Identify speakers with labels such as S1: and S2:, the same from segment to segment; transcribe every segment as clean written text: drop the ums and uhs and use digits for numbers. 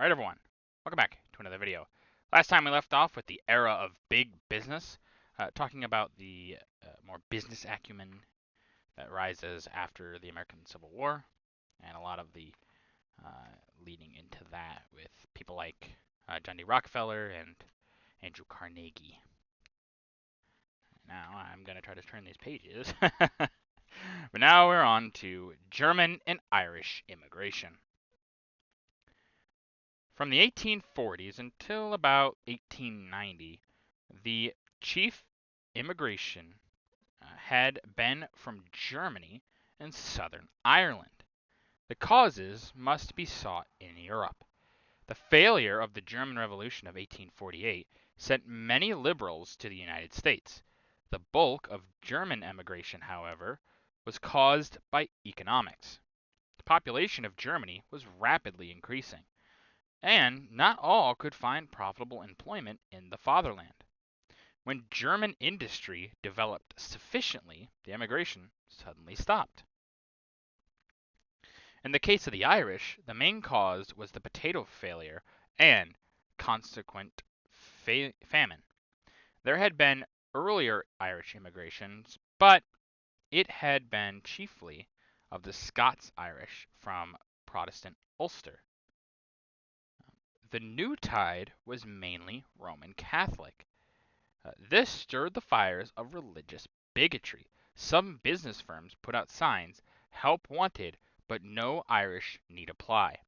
S1: Alright everyone, welcome back to another video. Last time we left off with the era of big business, talking about the more business acumen that rises after the American Civil War, and a lot of the leading into that with people like John D. Rockefeller and Andrew Carnegie. Now I'm going to try to turn these pages. But now we're on to German and Irish immigration. From the 1840s until about 1890, the chief immigration had been from Germany and Southern Ireland. The causes must be sought in Europe. The failure of the German Revolution of 1848 sent many liberals to the United States. The bulk of German emigration, however, was caused by economics. The population of Germany was rapidly increasing, and not all could find profitable employment in the fatherland. When German industry developed sufficiently, the emigration suddenly stopped. In the case of the Irish, the main cause was the potato failure and consequent famine. There had been earlier Irish immigrations, but it had been chiefly of the Scots-Irish from Protestant Ulster. The new tide was mainly Roman Catholic. This stirred the fires of religious bigotry. Some business firms put out signs, "Help wanted, but no Irish need apply."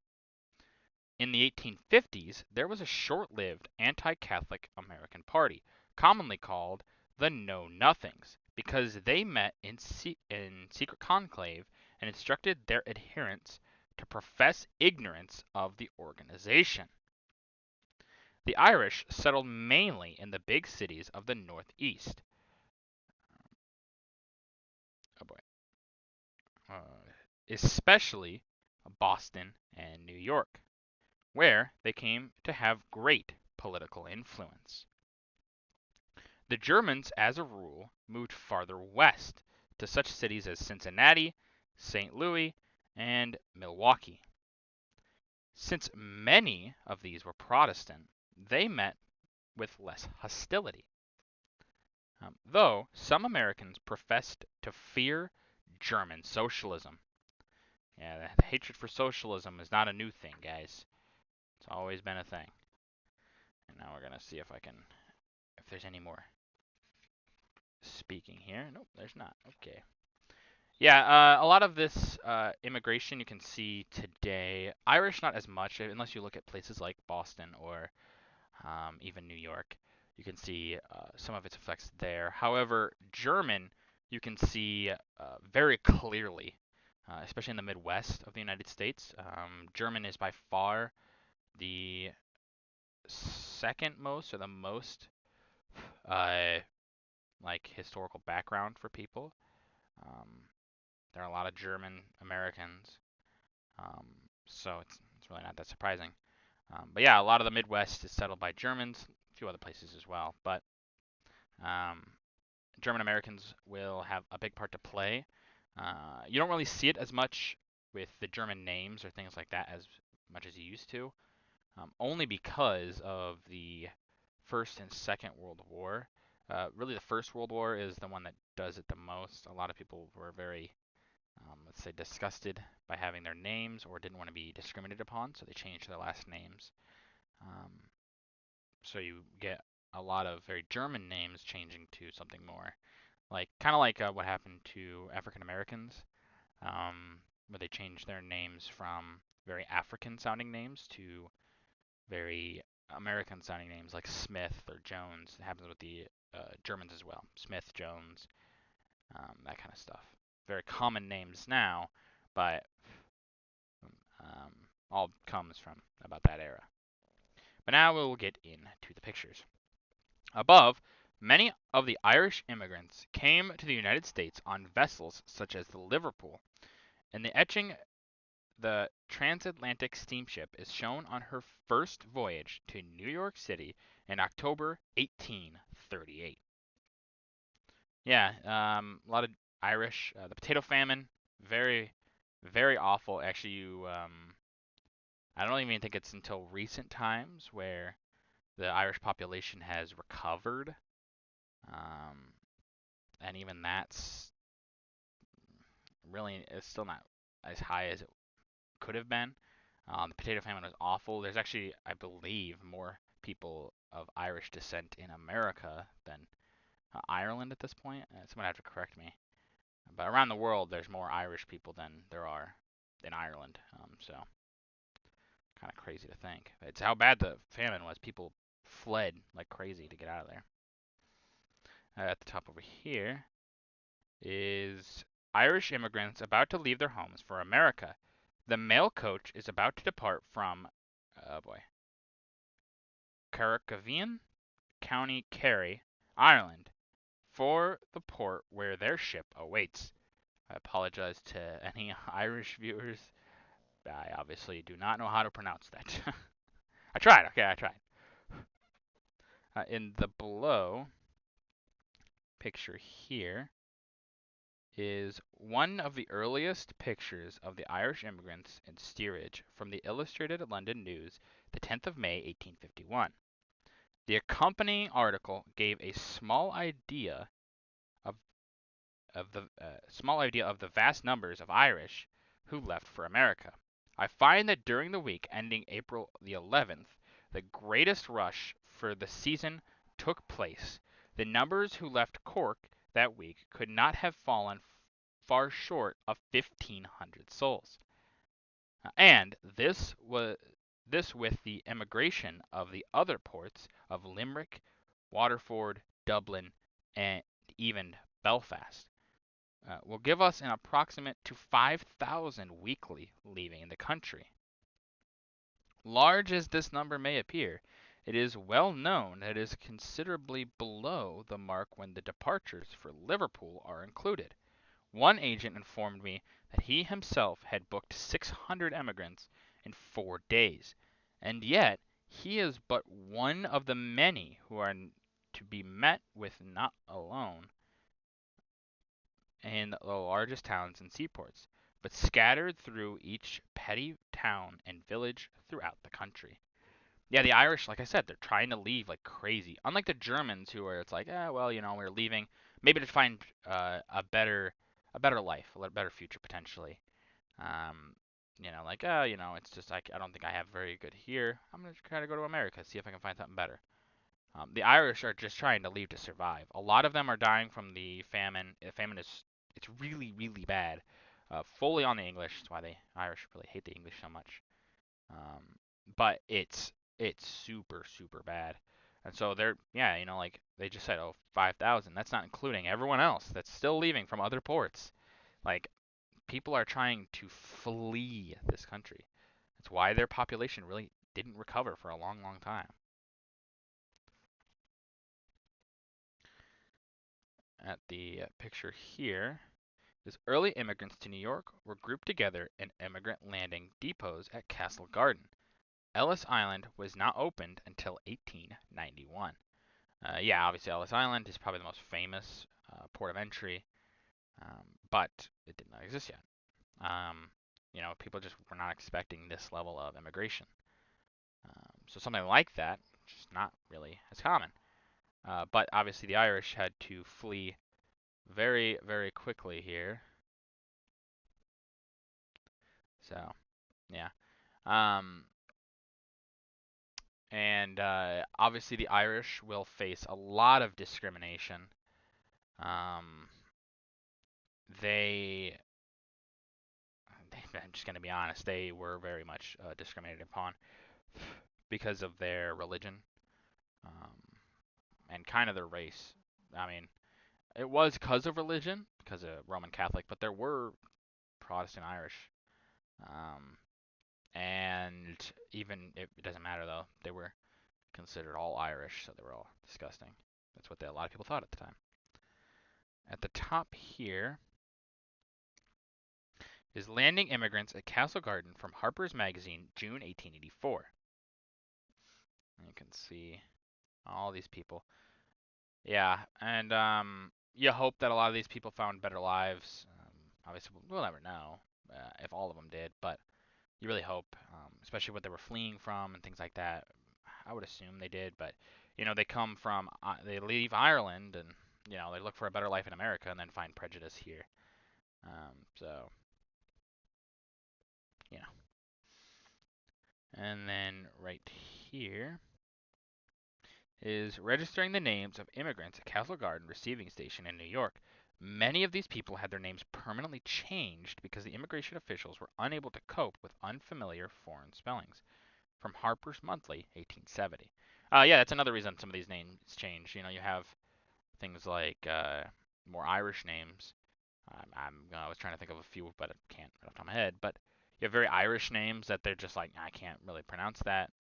S1: In the 1850s, there was a short-lived anti-Catholic American party, commonly called the Know Nothings, because they met in secret conclave and instructed their adherents to profess ignorance of the organization. The Irish settled mainly in the big cities of the Northeast. Oh boy. Especially Boston and New York, where they came to have great political influence. The Germans, as a rule, moved farther west to such cities as Cincinnati, St. Louis, and Milwaukee. Since many of these were Protestant, they met with less hostility. Though some Americans professed to fear German socialism. Yeah, the hatred for socialism is not a new thing, guys. It's always been a thing. And now we're going to see if there's any more speaking here. Nope, there's not. Okay. Yeah, a lot of this immigration you can see today. Irish, not as much, unless you look at places like Boston or even New York. You can see some of its effects there. However, German, you can see very clearly, especially in the Midwest of the United States. German is by far the second most or the most like historical background for people. Um, there are a lot of German Americans, um, so it's really not that surprising. But yeah, a lot of the Midwest is settled by Germans, a few other places as well. But um, German Americans will have a big part to play. You don't really see it as much with the German names or things like that as much as you used to, only because of the First and Second World War. Really, the First World War is the one that does it the most. A lot of people were very, let's say, disgusted by having their names or didn't want to be discriminated upon, so they changed their last names. Um, so you get a lot of very German names changing to something more like, kind of like what happened to African Americans, where they changed their names from very African sounding names to very American sounding names like Smith or Jones. It happens with the Germans as well. Smith, Jones, that kind of stuff. Very common names now, but all comes from about that era. But now we'll get into the pictures. Above, many of the Irish immigrants came to the United States on vessels such as the Liverpool. In the etching, the transatlantic steamship is shown on her first voyage to New York City in October 1838. Yeah, a lot of Irish. The potato famine, very, very awful. Actually, I don't even think it's until recent times where the Irish population has recovered, um, and even that's really it's still not as high as it could have been. The potato famine was awful. There's actually, I believe, more people of Irish descent in America than Ireland at this point. Someone have to correct me. But around the world, there's more Irish people than there are in Ireland. So kind of crazy to think. It's how bad the famine was. People fled like crazy to get out of there. At the top over here is Irish immigrants about to leave their homes for America. The mail coach is about to depart from, oh boy, Carrickaveen, County Kerry, Ireland, for the port where their ship awaits. I apologize to any Irish viewers. I obviously do not know how to pronounce that. I tried, okay, I tried. In the below picture here is one of the earliest pictures of the Irish immigrants in steerage from the Illustrated London News, the 10th of May, 1851. The accompanying article gave a of, small idea of the vast numbers of Irish who left for America. I find that during the week ending April the 11th, the greatest rush for the season took place. The numbers who left Cork that week could not have fallen far short of 1,500 souls. And this with the emigration of the other ports of Limerick, Waterford, Dublin, and even Belfast. Will give us an approximate to 5,000 weekly leaving the country. Large as this number may appear, it is well known that it is considerably below the mark when the departures for Liverpool are included. One agent informed me that he himself had booked 600 emigrants in 4 days, and yet he is but one of the many who are to be met with not alone in the largest towns and seaports, but scattered through each petty town and village throughout the country. Yeah, the Irish, like I said, they're trying to leave like crazy. Unlike the Germans, who are it's like, well, we're leaving maybe to find a better life, a better future potentially. Um, like, it's just like I don't think I have very good here. I'm gonna try to go to America, see if I can find something better. The Irish are just trying to leave to survive. A lot of them are dying from the famine. The famine is it's really really bad. Fully on the English. That's why the Irish really hate the English so much. Um, but it's super super bad. And so they're yeah like they just said 5,000. That's not including everyone else that's still leaving from other ports. Like people are trying to flee this country. That's why their population really didn't recover for a long long time. At the picture here is early immigrants to New York were grouped together in immigrant landing depots at Castle Garden. Ellis Island was not opened until 1891. Yeah, obviously Ellis Island is probably the most famous port of entry, but it did not exist yet. People just were not expecting this level of immigration. So something like that, just not really as common. But obviously the Irish had to flee very, very quickly here. So, yeah. Um, and obviously the Irish will face a lot of discrimination. Um, they, I'm just going to be honest, they were very much discriminated upon because of their religion um, and kind of their race. I mean, it was because of religion, because of Roman Catholic, but there were Protestant Irish. Um, and even it doesn't matter though, they were considered all Irish, so they were all disgusting. That's what a lot of people thought at the time. At the top here is Landing Immigrants at Castle Garden from Harper's Magazine, June 1884. You can see all these people. Yeah, and you hope that a lot of these people found better lives. Obviously, we'll never know if all of them did, but you really hope, especially what they were fleeing from and things like that. I would assume they did, but they come from, they leave Ireland and they look for a better life in America and then find prejudice here. So you know, and then right here is registering the names of immigrants at Castle Garden Receiving Station in New York. Many of these people had their names permanently changed because the immigration officials were unable to cope with unfamiliar foreign spellings. From Harper's Monthly, 1870. Yeah, that's another reason some of these names change. You have things like more Irish names. I was trying to think of a few, but I can't right off the top of my head. But you have very Irish names that they're just like, I can't really pronounce that.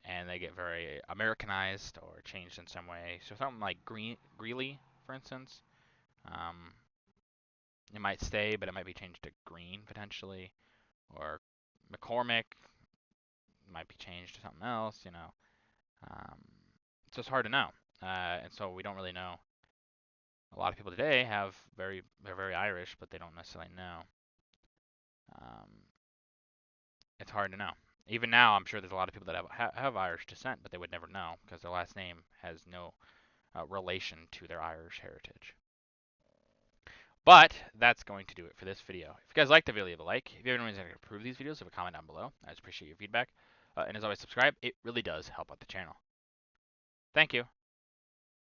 S1: And they get very Americanized or changed in some way. So something like Greeley, for instance, um, it might stay, but it might be changed to Green potentially. Or McCormick might be changed to something else. Um, so it's hard to know, and so we don't really know. A lot of people today they're very Irish, but they don't necessarily know. Um, it's hard to know. Even now, I'm sure there's a lot of people that have Irish descent, but they would never know because their last name has no relation to their Irish heritage. But that's going to do it for this video. If you guys liked the video, leave a like. If you have anyone who's going to improve these videos, leave a comment down below. I just appreciate your feedback. And as always, subscribe. It really does help out the channel. Thank you.